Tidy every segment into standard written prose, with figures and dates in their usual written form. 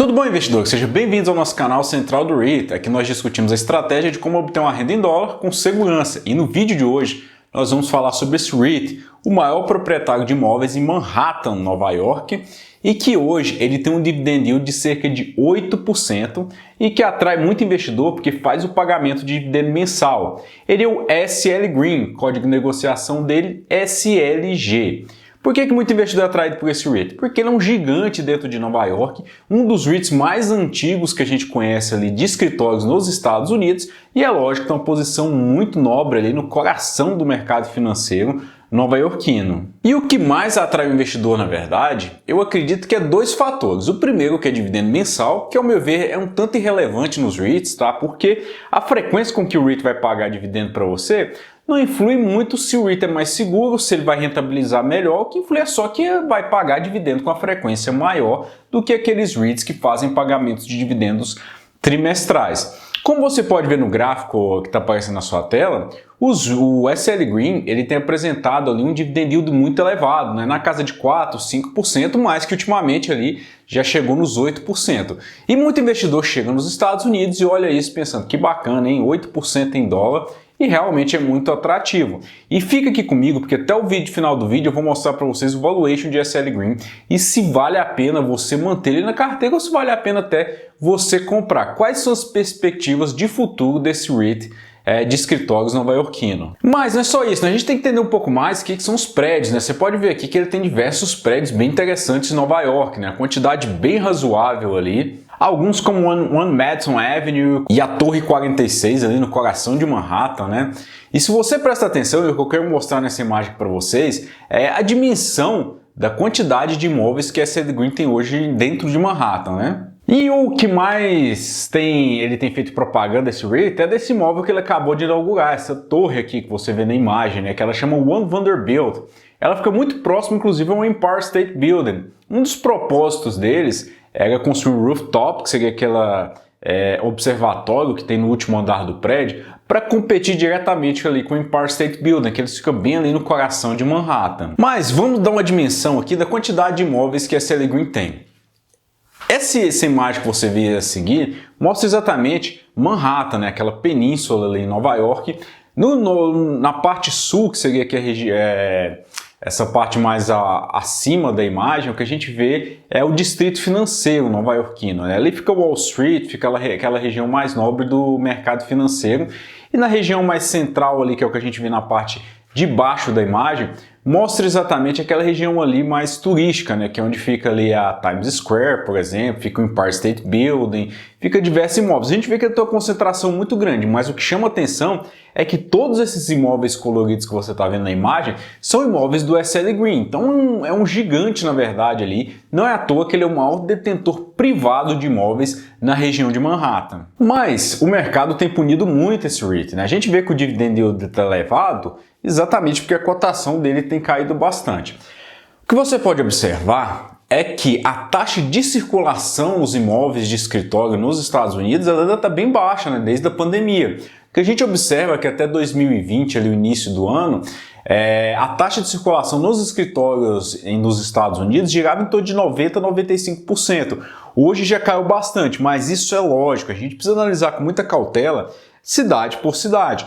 Tudo bom, investidor? Sejam bem-vindos ao nosso canal central do REIT. Aqui nós discutimos a estratégia de como obter uma renda em dólar com segurança. E no vídeo de hoje nós vamos falar sobre esse REIT, o maior proprietário de imóveis em Manhattan, Nova York, e que hoje ele tem um dividend yield de cerca de 8% e que atrai muito investidor porque faz o pagamento de dividendo mensal. Ele é o SL Green, código de negociação dele SLG. Por que muito investidor é atraído por esse REIT? Porque ele é um gigante dentro de Nova York, um dos REITs mais antigos que a gente conhece ali de escritórios nos Estados Unidos e é lógico que tem uma posição muito nobre ali no coração do mercado financeiro nova-iorquino. E o que mais atrai o investidor, na verdade, eu acredito que é dois fatores. O primeiro, que é dividendo mensal, que ao meu ver é um tanto irrelevante nos REITs, tá? Porque a frequência com que o REIT vai pagar dividendo para você não influi muito se o REIT é mais seguro, se ele vai rentabilizar melhor, o que influi é só que vai pagar dividendo com a frequência maior do que aqueles REITs que fazem pagamentos de dividendos trimestrais. Como você pode ver no gráfico que está aparecendo na sua tela, o SL Green ele tem apresentado ali um dividend yield muito elevado, né? Na casa de 4%, 5%, mais que ultimamente ali já chegou nos 8%. E muito investidor chega nos Estados Unidos e olha isso pensando que bacana, hein? 8% em dólar. E realmente é muito atrativo. E fica aqui comigo porque até o final do vídeo eu vou mostrar para vocês o valuation de SL Green e se vale a pena você manter ele na carteira ou se vale a pena até você comprar. Quais são as perspectivas de futuro desse REIT de escritórios nova-iorquino. Mas não é só isso, né? A gente tem que entender um pouco mais o que são os prédios, né? Você pode ver aqui que ele tem diversos prédios bem interessantes em Nova York, né? A quantidade bem razoável ali. Alguns como One Madison Avenue e a Torre 46 ali no coração de Manhattan, né? E se você prestar atenção, o que eu quero mostrar nessa imagem para vocês é a dimensão da quantidade de imóveis que a SL Green tem hoje dentro de Manhattan, né? E o que mais ele tem feito propaganda desse REIT é desse imóvel que ele acabou de inaugurar, essa torre aqui que você vê na imagem, né? Que ela chama One Vanderbilt. Ela fica muito próxima, inclusive, ao Empire State Building. Um dos propósitos deles era construir um rooftop, que seria aquela observatório que tem no último andar do prédio, para competir diretamente ali com o Empire State Building, que eles ficam bem ali no coração de Manhattan. Mas vamos dar uma dimensão aqui da quantidade de imóveis que a SL Green tem. Essa imagem que você vê a seguir mostra exatamente Manhattan, né? Aquela península ali em Nova York. Na parte sul, que seria aqui essa parte mais acima da imagem, o que a gente vê é o distrito financeiro nova-iorquino, né? Ali fica Wall Street, fica aquela região mais nobre do mercado financeiro. E na região mais central ali, que é o que a gente vê na parte de baixo da imagem, mostra exatamente aquela região ali mais turística, né? Que é onde fica ali a Times Square, por exemplo, fica o Empire State Building, fica diversos imóveis. A gente vê que tem uma concentração muito grande, mas o que chama atenção é que todos esses imóveis coloridos que você está vendo na imagem são imóveis do SL Green. Então é um gigante, na verdade, ali. Não é à toa que ele é o maior detentor privado de imóveis na região de Manhattan. Mas o mercado tem punido muito esse REIT, né? A gente vê que o dividend yield está elevado exatamente porque a cotação dele tem caído bastante. O que você pode observar é que a taxa de circulação dos imóveis de escritório nos Estados Unidos ela ainda está bem baixa, né? Desde a pandemia. O que a gente observa é que até 2020, ali o início do ano, a taxa de circulação nos escritórios nos Estados Unidos girava em torno de 90% a 95%. Hoje já caiu bastante, mas isso é lógico, a gente precisa analisar com muita cautela cidade por cidade.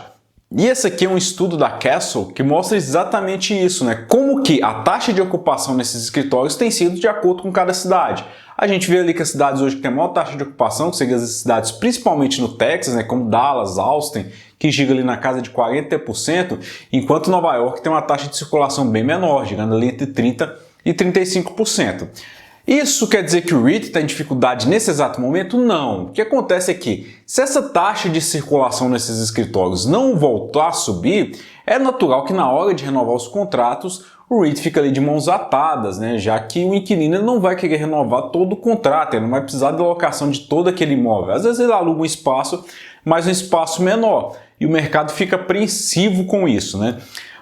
E esse aqui é um estudo da Castle que mostra exatamente isso, né? Como que a taxa de ocupação nesses escritórios tem sido de acordo com cada cidade. A gente vê ali que as cidades hoje que têm a maior taxa de ocupação, que seriam as cidades principalmente no Texas, né? Como Dallas, Austin, que gira ali na casa de 40%, enquanto Nova York tem uma taxa de circulação bem menor, girando ali entre 30% e 35%. Isso quer dizer que o REIT está em dificuldade nesse exato momento? Não. O que acontece é que, se essa taxa de circulação nesses escritórios não voltar a subir, é natural que na hora de renovar os contratos, o REIT fica ali de mãos atadas, né? Já que o inquilino não vai querer renovar todo o contrato, ele não vai precisar da locação de todo aquele imóvel. Às vezes ele aluga um espaço, mas um espaço menor, e o mercado fica apreensivo com isso, né?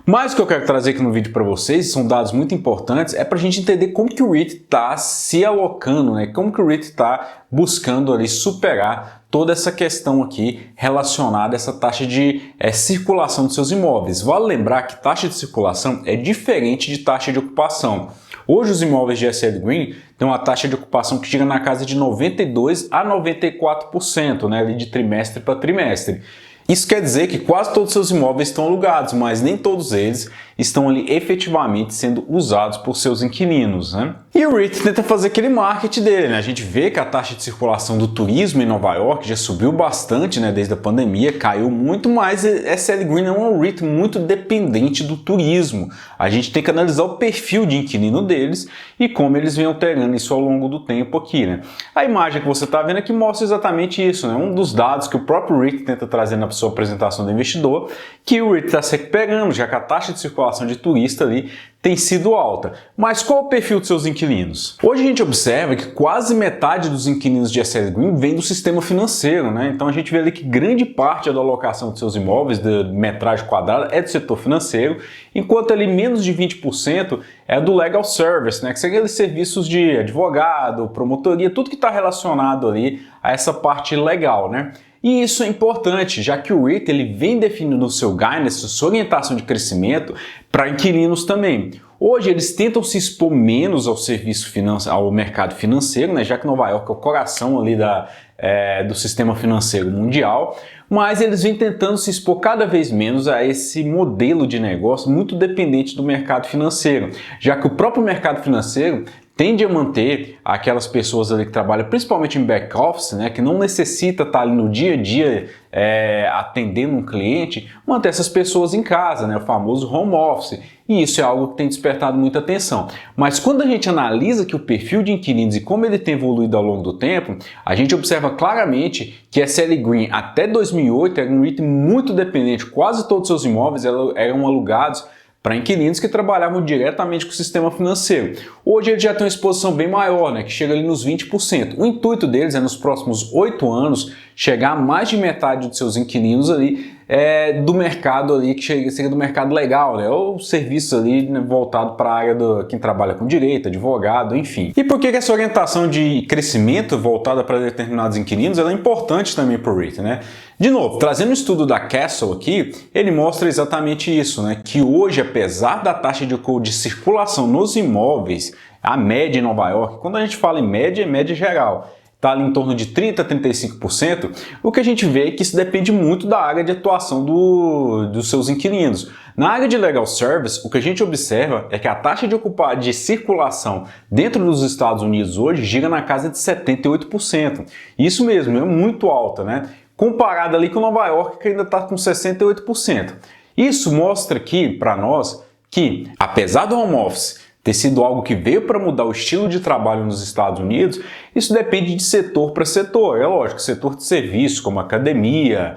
Mas o que eu quero trazer aqui no vídeo para vocês, são dados muito importantes, é para a gente entender como que o REIT está se alocando, né? Como que o REIT está buscando ali superar toda essa questão aqui relacionada a essa taxa de circulação dos seus imóveis. Vale lembrar que taxa de circulação é diferente de taxa de ocupação. Hoje os imóveis de SL Green tem uma taxa de ocupação que chega na casa de 92% a 94%, né, ali de trimestre para trimestre. Isso quer dizer que quase todos os seus imóveis estão alugados, mas nem todos eles estão ali efetivamente sendo usados por seus inquilinos, né? E o REIT tenta fazer aquele marketing dele, né? A gente vê que a taxa de circulação do turismo em Nova York já subiu bastante, né, desde a pandemia, caiu muito, mas SL Green é um REIT muito dependente do turismo. A gente tem que analisar o perfil de inquilino deles e como eles vêm alterando isso ao longo do tempo aqui, né? A imagem que você está vendo aqui mostra exatamente isso, né? Um dos dados que o próprio REIT tenta trazer na sua apresentação do investidor, que o REIT está se recuperando, já que a taxa de circulação de turista ali tem sido alta. Mas qual o perfil dos seus inquilinos? Hoje a gente observa que quase metade dos inquilinos de SL Green vem do sistema financeiro, né? Então a gente vê ali que grande parte da alocação de seus imóveis, da metragem quadrada, é do setor financeiro, enquanto ali menos de 20% é do legal service, né? Que são aqueles serviços de advogado, promotoria, tudo que está relacionado ali a essa parte legal, né? E isso é importante, já que o REIT ele vem definindo o seu guidance, sua orientação de crescimento para inquilinos também. Hoje eles tentam se expor menos ao mercado financeiro, né, já que Nova York é o coração ali do sistema financeiro mundial, mas eles vêm tentando se expor cada vez menos a esse modelo de negócio muito dependente do mercado financeiro, já que o próprio mercado financeiro tende a manter aquelas pessoas ali que trabalham principalmente em back-office, né, que não necessita estar ali no dia a dia atendendo um cliente, manter essas pessoas em casa, né, o famoso home office. E isso é algo que tem despertado muita atenção. Mas quando a gente analisa que o perfil de inquilinos e como ele tem evoluído ao longo do tempo, a gente observa claramente que a SL Green até 2008 era um REIT muito dependente, quase todos os seus imóveis eram alugados para inquilinos que trabalhavam diretamente com o sistema financeiro. Hoje eles já têm uma exposição bem maior, né, que chega ali nos 20%. O intuito deles é nos próximos 8 anos chegar a mais de metade dos seus inquilinos ali do mercado ali, que seria do mercado legal, né, ou serviços ali, né, voltado para a área de quem trabalha com direito, advogado, enfim. E por que essa orientação de crescimento voltada para determinados inquilinos ela é importante também para o REIT, né? De novo, trazendo o estudo da Castle aqui, ele mostra exatamente isso, né? Que hoje, apesar da taxa de circulação nos imóveis, a média em Nova York, quando a gente fala em média, é média geral, está ali em torno de 30% a 35%, o que a gente vê é que isso depende muito da área de atuação dos seus inquilinos. Na área de legal service, o que a gente observa é que a taxa de circulação dentro dos Estados Unidos hoje gira na casa de 78%. Isso mesmo, é muito alta, né? Comparado ali com Nova York, que ainda está com 68%. Isso mostra aqui para nós que, apesar do home office ter sido algo que veio para mudar o estilo de trabalho nos Estados Unidos, isso depende de setor para setor. É lógico, setor de serviço, como academia,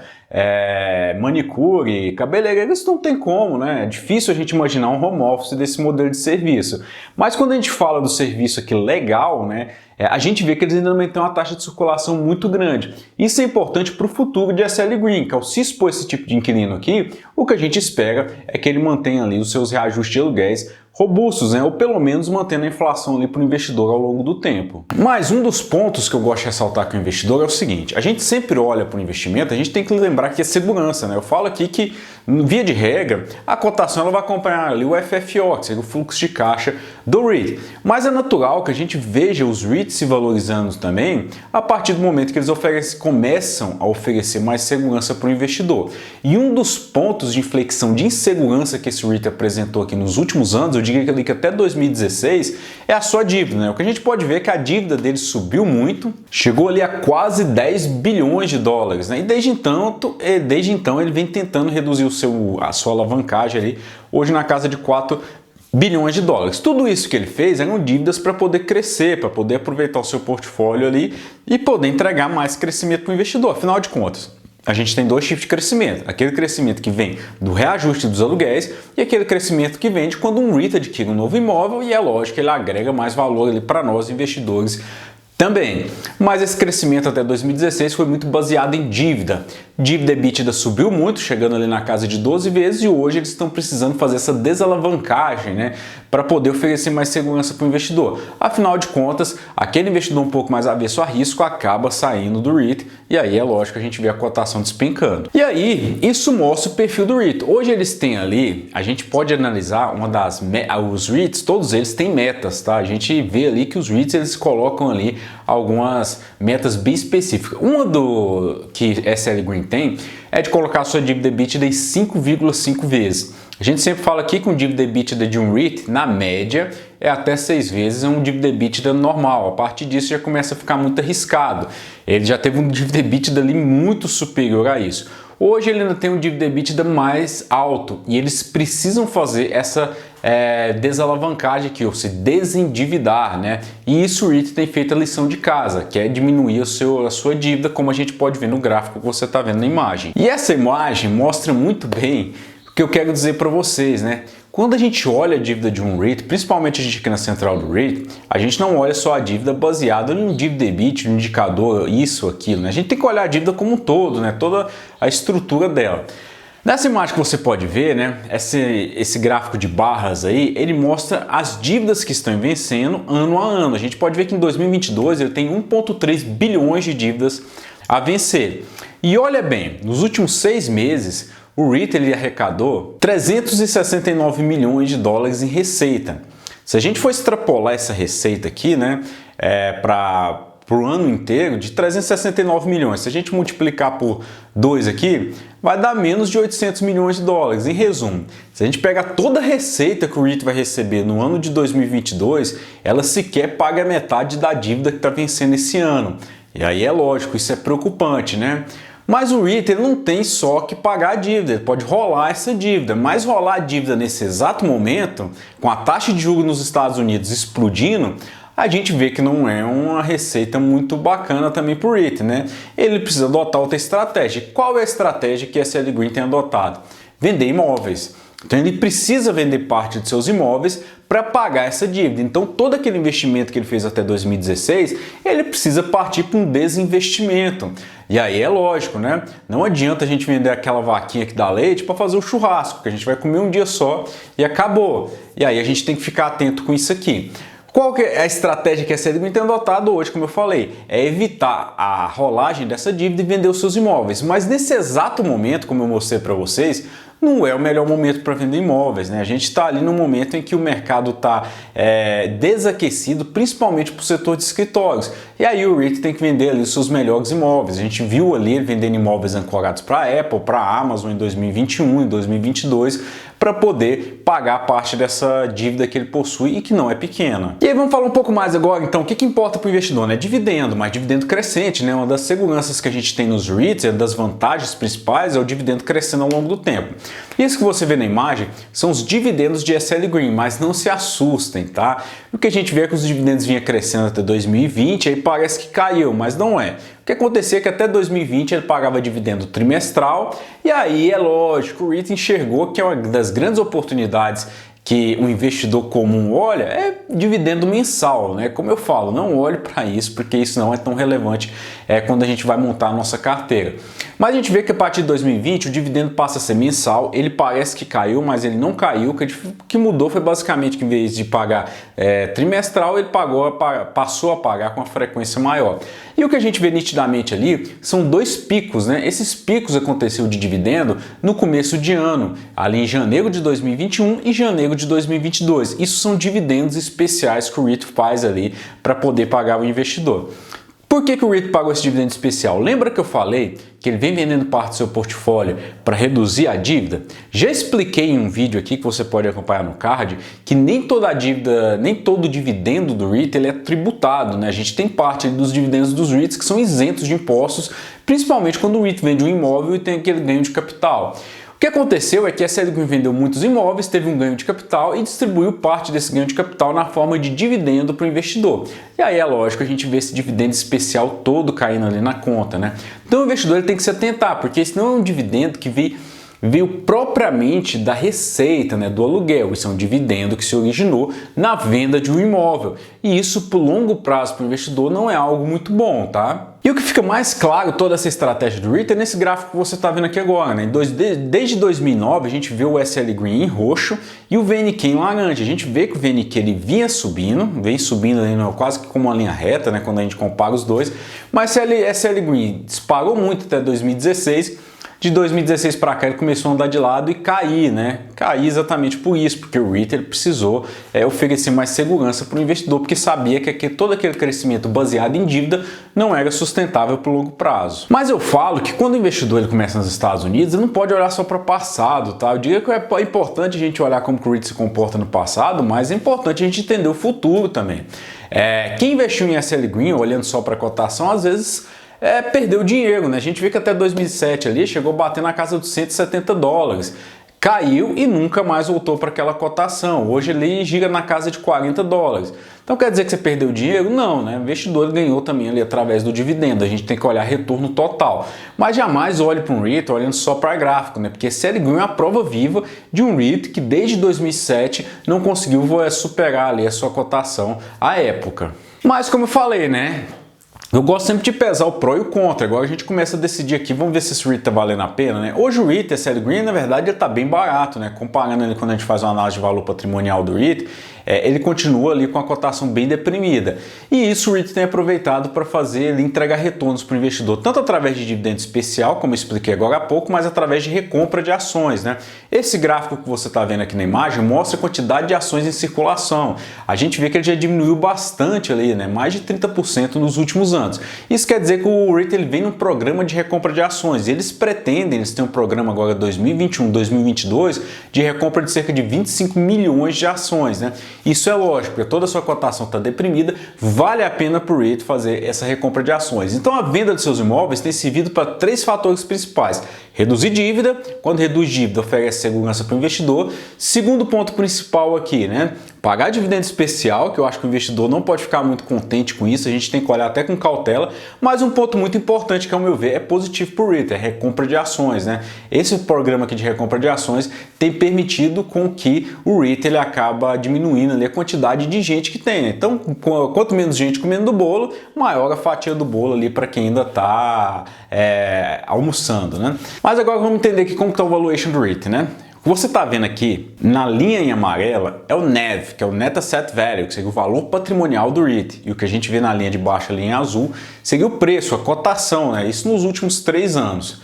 manicure, cabeleireiro, isso não tem como, né? É difícil a gente imaginar um home office desse modelo de serviço. Mas quando a gente fala do serviço aqui legal, né, a gente vê que eles ainda têm uma taxa de circulação muito grande. Isso é importante para o futuro de SL Green, que ao se expor esse tipo de inquilino aqui, o que a gente espera é que ele mantenha ali os seus reajustes de aluguéis robustos, né? Ou pelo menos mantendo a inflação ali para o investidor ao longo do tempo. Mas um dos pontos que eu gosto de ressaltar com o investidor é o seguinte: a gente sempre olha para o investimento, a gente tem que lembrar que é segurança, né? Eu falo aqui que, via de regra, a cotação ela vai acompanhar ali o FFO, que seria o fluxo de caixa do REIT. Mas é natural que a gente veja os REITs se valorizando também a partir do momento que eles começam a oferecer mais segurança para o investidor. E um dos pontos de inflexão de insegurança que esse REIT apresentou aqui nos últimos anos, eu diria que até 2016, é a sua dívida, né? O que a gente pode ver é que a dívida dele subiu muito, chegou ali a quase 10 bilhões de dólares, né? E desde então ele vem tentando reduzir a sua alavancagem ali, hoje na casa de 4 bilhões de dólares. Tudo isso que ele fez eram dívidas para poder crescer, para poder aproveitar o seu portfólio ali e poder entregar mais crescimento para o investidor. Afinal de contas, a gente tem dois tipos de crescimento. Aquele crescimento que vem do reajuste dos aluguéis e aquele crescimento que vem de quando um REIT adquire um novo imóvel e é lógico que ele agrega mais valor ali para nós investidores também. Mas esse crescimento até 2016 foi muito baseado em dívida. Dívida EBITDA subiu muito, chegando ali na casa de 12 vezes, e hoje eles estão precisando fazer essa desalavancagem, né, para poder oferecer mais segurança para o investidor. Afinal de contas, aquele investidor um pouco mais avesso a risco acaba saindo do REIT, e aí é lógico que a gente vê a cotação despencando. E aí, isso mostra o perfil do REIT. Hoje eles têm ali, a gente pode analisar os REITs, todos eles têm metas, tá? A gente vê ali que os REITs eles colocam ali algumas metas bem específicas. Uma que SL Green tem é de colocar a sua dívida EBITDA em 5,5 vezes. A gente sempre fala aqui que um dívida EBITDA de um REIT, na média, é até 6 vezes um dívida EBITDA normal. A partir disso já começa a ficar muito arriscado. Ele já teve um dívida EBITDA ali muito superior a isso. Hoje ele ainda tem um dívida EBITDA mais alto e eles precisam fazer essa desalavancagem aqui, ou se desendividar, né? E isso o REIT tem feito a lição de casa, que é diminuir a sua dívida, como a gente pode ver no gráfico que você está vendo na imagem. E essa imagem mostra muito bem o que eu quero dizer para vocês, né? Quando a gente olha a dívida de um REIT, principalmente a gente aqui na central do REIT, a gente não olha só a dívida baseada no dívida EBITDA, no indicador, isso, aquilo, né? A gente tem que olhar a dívida como um todo, né? Toda a estrutura dela. Nessa imagem que você pode ver, né, esse gráfico de barras aí, ele mostra as dívidas que estão vencendo ano a ano. A gente pode ver que em 2022 ele tem 1,3 bilhões de dívidas a vencer. E olha bem, nos últimos 6 meses, o REIT ele arrecadou 369 milhões de dólares em receita. Se a gente for extrapolar essa receita aqui, né, para o ano inteiro, de 369 milhões, se a gente multiplicar por 2 aqui, vai dar menos de 800 milhões de dólares. Em resumo, se a gente pegar toda a receita que o REIT vai receber no ano de 2022, ela sequer paga a metade da dívida que está vencendo esse ano. E aí é lógico, isso é preocupante, né? Mas o REIT ele não tem só que pagar a dívida, ele pode rolar essa dívida, mas rolar a dívida nesse exato momento, com a taxa de juros nos Estados Unidos explodindo, a gente vê que não é uma receita muito bacana também para o REIT, né? Ele precisa adotar outra estratégia. Qual é a estratégia que a SL Green tem adotado? Vender imóveis. Então ele precisa vender parte de seus imóveis para pagar essa dívida. Então todo aquele investimento que ele fez até 2016, ele precisa partir para um desinvestimento. E aí é lógico, né? Não adianta a gente vender aquela vaquinha que dá leite para fazer o churrasco, que a gente vai comer um dia só e acabou. E aí a gente tem que ficar atento com isso aqui. Qual que é a estratégia que a SL Green tem adotado hoje, como eu falei? É evitar a rolagem dessa dívida e vender os seus imóveis. Mas nesse exato momento, como eu mostrei para vocês, não é o melhor momento para vender imóveis, né? A gente está ali no momento em que o mercado está desaquecido, principalmente para o setor de escritórios. E aí o REIT tem que vender ali os seus melhores imóveis. A gente viu ali ele vendendo imóveis ancorados para a Apple, para a Amazon em 2021, em 2022, para poder pagar parte dessa dívida que ele possui e que não é pequena. E aí vamos falar um pouco mais agora, então, o que importa para o investidor, né? Dividendo, mas dividendo crescente, né? Uma das seguranças que a gente tem nos REITs, uma das vantagens principais é o dividendo crescendo ao longo do tempo. Isso que você vê na imagem são os dividendos de SL Green, mas não se assustem, tá? O que a gente vê é que os dividendos vinham crescendo até 2020, aí parece que caiu, mas não é. O que acontecia é que até 2020 ele pagava dividendo trimestral, e aí é lógico, o REIT enxergou que é uma das grandes oportunidades que um investidor comum olha é dividendo mensal, né? Como eu falo, não olhe para isso, porque isso não é tão relevante quando a gente vai montar a nossa carteira. Mas a gente vê que a partir de 2020 o dividendo passa a ser mensal, ele parece que caiu, mas ele não caiu. O que mudou foi basicamente que em vez de pagar trimestral, ele passou a pagar com uma frequência maior. E o que a gente vê nitidamente ali são 2 picos, né? Esses picos aconteceram de dividendo no começo de ano, ali em janeiro de 2021 e janeiro de 2022. Isso são dividendos especiais que o REIT faz ali para poder pagar o investidor. Por que o REIT pagou esse dividendo especial? Lembra que eu falei que ele vem vendendo parte do seu portfólio para reduzir a dívida? Já expliquei em um vídeo aqui que você pode acompanhar no card que nem toda a dívida, nem todo o dividendo do REIT ele é tributado, né? A gente tem parte dos dividendos dos REITs que são isentos de impostos, principalmente quando o REIT vende um imóvel e tem aquele ganho de capital. O que aconteceu é que a SL Green vendeu muitos imóveis, teve um ganho de capital e distribuiu parte desse ganho de capital na forma de dividendo para o investidor. E aí é lógico, a gente vê esse dividendo especial todo caindo ali na conta, né? Então o investidor ele tem que se atentar, porque esse não é um dividendo que veio propriamente da receita, né, do aluguel. Isso é um dividendo que se originou na venda de um imóvel. E isso, por longo prazo para o investidor, não é algo muito bom, tá? E E o que fica mais claro toda essa estratégia do REIT é nesse gráfico que você está vendo aqui agora, né? Desde 2009 a gente vê o SL Green em roxo e o VNQ em laranja. A gente vê que o VNQ ele vem subindo ali quase que como uma linha reta, né? Quando a gente compara os dois, mas o SL Green disparou muito até 2016. De 2016 para cá ele começou a andar de lado e cair, né? Cair exatamente por isso, porque o REIT ele precisou oferecer mais segurança para o investidor, porque sabia que todo aquele crescimento baseado em dívida não era sustentável por longo prazo. Mas eu falo que quando o investidor ele começa nos Estados Unidos, ele não pode olhar só para o passado, tá? Eu diria que é importante a gente olhar como o REIT se comporta no passado, mas é importante a gente entender o futuro também. Quem investiu em SL Green, olhando só para a cotação, às vezes perdeu dinheiro, né? A gente vê que até 2007 ali chegou a bater na casa dos $170. Caiu e nunca mais voltou para aquela cotação. Hoje ele gira na casa de $40. Então quer dizer que você perdeu dinheiro? Não, né? O investidor ganhou também ali através do dividendo. A gente tem que olhar retorno total. Mas jamais olhe para um REIT olhando só para gráfico, né? Porque SL Green é a prova viva de um REIT que desde 2007 não conseguiu superar ali a sua cotação à época. Mas como eu falei, né? Eu gosto sempre de pesar o pró e o contra. Agora a gente começa a decidir aqui, vamos ver se esse REIT tá valendo a pena, né? Hoje o REIT, SL Green, na verdade, ele tá bem barato, né? Comparando ele quando a gente faz uma análise de valor patrimonial do REIT, ele continua ali com a cotação bem deprimida. E isso o REIT tem aproveitado para fazer entregar retornos para o investidor, tanto através de dividendo especial, como eu expliquei agora há pouco, mas através de recompra de ações, né? Esse gráfico que você está vendo aqui na imagem mostra a quantidade de ações em circulação. A gente vê que ele já diminuiu bastante ali, né? Mais de 30% nos últimos anos. Isso quer dizer que o REIT ele vem num programa de recompra de ações. Eles têm um programa agora 2021, 2022 de recompra de cerca de 25 milhões de ações, né? Isso é lógico, porque toda a sua cotação está deprimida, vale a pena para o REIT fazer essa recompra de ações. Então a venda de seus imóveis tem servido para 3 fatores principais: reduzir dívida, quando reduz dívida oferece segurança para o investidor. Segundo ponto principal aqui, né? Pagar dividendo especial, que eu acho que o investidor não pode ficar muito contente com isso, a gente tem que olhar até com cautela, mas um ponto muito importante que ao meu ver é positivo para o REIT, é recompra de ações, né? Esse programa aqui de recompra de ações tem permitido com que o REIT ele acaba diminuindo ali a quantidade de gente que tem, né? Então, quanto menos gente comendo do bolo, maior a fatia do bolo ali para quem ainda está almoçando, né? Mas agora vamos entender aqui como está o valuation do REIT, né? O que você está vendo aqui, na linha em amarela, é o NAV, que é o Net Asset Value, que seria o valor patrimonial do REIT. E o que a gente vê na linha de baixo ali em azul, seria o preço, a cotação, né? Isso nos últimos 3 anos.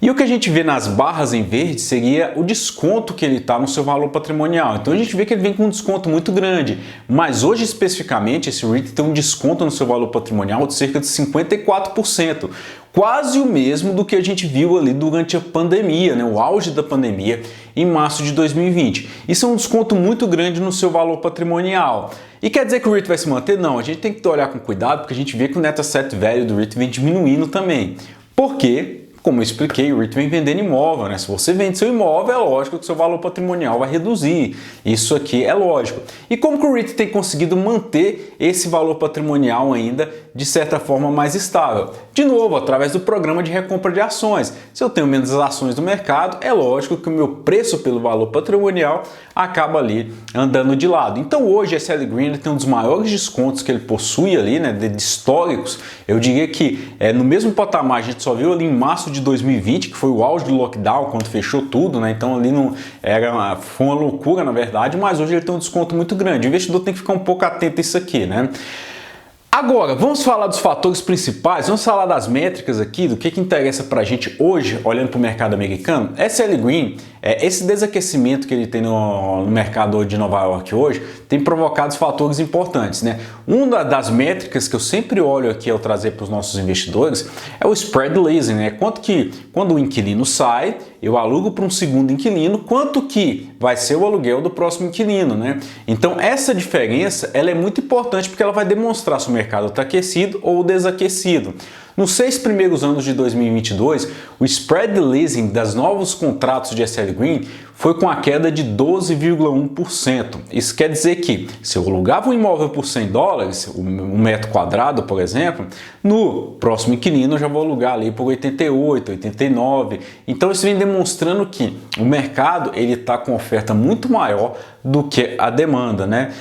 E o que a gente vê nas barras em verde seria o desconto que ele está no seu valor patrimonial. Então a gente vê que ele vem com um desconto muito grande. Mas hoje especificamente esse REIT tem um desconto no seu valor patrimonial de cerca de 54%. Quase o mesmo do que a gente viu ali durante a pandemia, né? O auge da pandemia em março de 2020. Isso é um desconto muito grande no seu valor patrimonial. E quer dizer que o REIT vai se manter? Não, a gente tem que olhar com cuidado porque a gente vê que o Net Asset Value do REIT vem diminuindo também. Por quê? Como eu expliquei, o REIT vem vendendo imóvel, né? Se você vende seu imóvel, é lógico que o seu valor patrimonial vai reduzir. Isso aqui é lógico. E como que o REIT tem conseguido manter esse valor patrimonial ainda de certa forma mais estável? De novo, através do programa de recompra de ações. Se eu tenho menos ações no mercado, é lógico que o meu preço pelo valor patrimonial acaba ali andando de lado. Então hoje a SL Green tem um dos maiores descontos que ele possui ali, né, de históricos. Eu diria que no mesmo patamar, a gente só viu ali em março de 2020, que foi o auge do lockdown, quando fechou tudo, né? Então ali foi uma loucura na verdade, mas hoje ele tem um desconto muito grande. O investidor tem que ficar um pouco atento a isso aqui, né? Agora, vamos falar dos fatores principais, vamos falar das métricas aqui, do que interessa para a gente hoje, olhando para o mercado americano. SL Green, esse desaquecimento que ele tem no mercado de Nova York hoje, tem provocado fatores importantes, né? Uma das métricas que eu sempre olho aqui ao trazer para os nossos investidores é o spread leasing, né? Quanto que, quando o inquilino sai, eu alugo para um segundo inquilino, quanto que vai ser o aluguel do próximo inquilino, né? Então essa diferença ela é muito importante porque ela vai demonstrar se o mercado está aquecido ou desaquecido. Nos 6 primeiros anos de 2022, o spread leasing das novos contratos de SL Green foi com a queda de 12,1%. Isso quer dizer que se eu alugava um imóvel por $100, um metro quadrado, por exemplo, no próximo inquilino eu já vou alugar ali por 88, 89. Então isso vem demonstrando que o mercado ele está com oferta muito maior do que a demanda, né?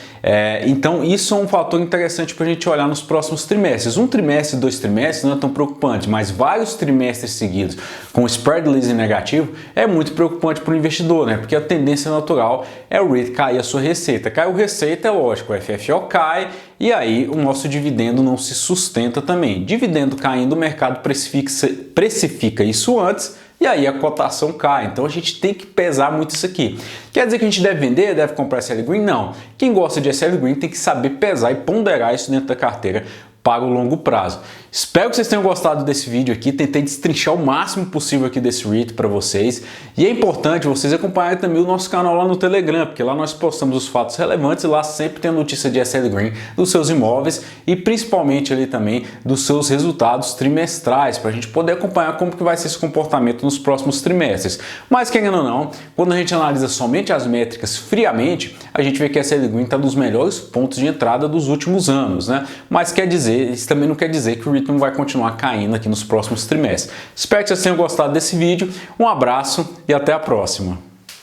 Então isso é um fator interessante para a gente olhar nos próximos trimestres. Um trimestre, 2 trimestres não é tão preocupante, mas vários trimestres seguidos com spread leasing negativo é muito preocupante para o investidor, né? Porque a tendência natural é o REIT cair a sua receita. Cai a receita, é lógico, o FFO cai e aí o nosso dividendo não se sustenta também. Dividendo caindo, o mercado precifica isso antes e aí a cotação cai. Então a gente tem que pesar muito isso aqui. Quer dizer que a gente deve vender, deve comprar SL Green? Não. Quem gosta de SL Green tem que saber pesar e ponderar isso dentro da carteira para o longo prazo. Espero que vocês tenham gostado desse vídeo aqui, tentei destrinchar o máximo possível aqui desse REIT para vocês. E é importante vocês acompanharem também o nosso canal lá no Telegram, porque lá nós postamos os fatos relevantes e lá sempre tem a notícia de SL Green dos seus imóveis e principalmente ali também dos seus resultados trimestrais, para a gente poder acompanhar como que vai ser esse comportamento nos próximos trimestres. Mas querendo ou não, quando a gente analisa somente as métricas friamente, a gente vê que a SL Green está nos melhores pontos de entrada dos últimos anos, né? Mas quer dizer, isso também não quer dizer que o REIT não vai continuar caindo aqui nos próximos trimestres. Espero que vocês tenham gostado desse vídeo. Um abraço e até a próxima.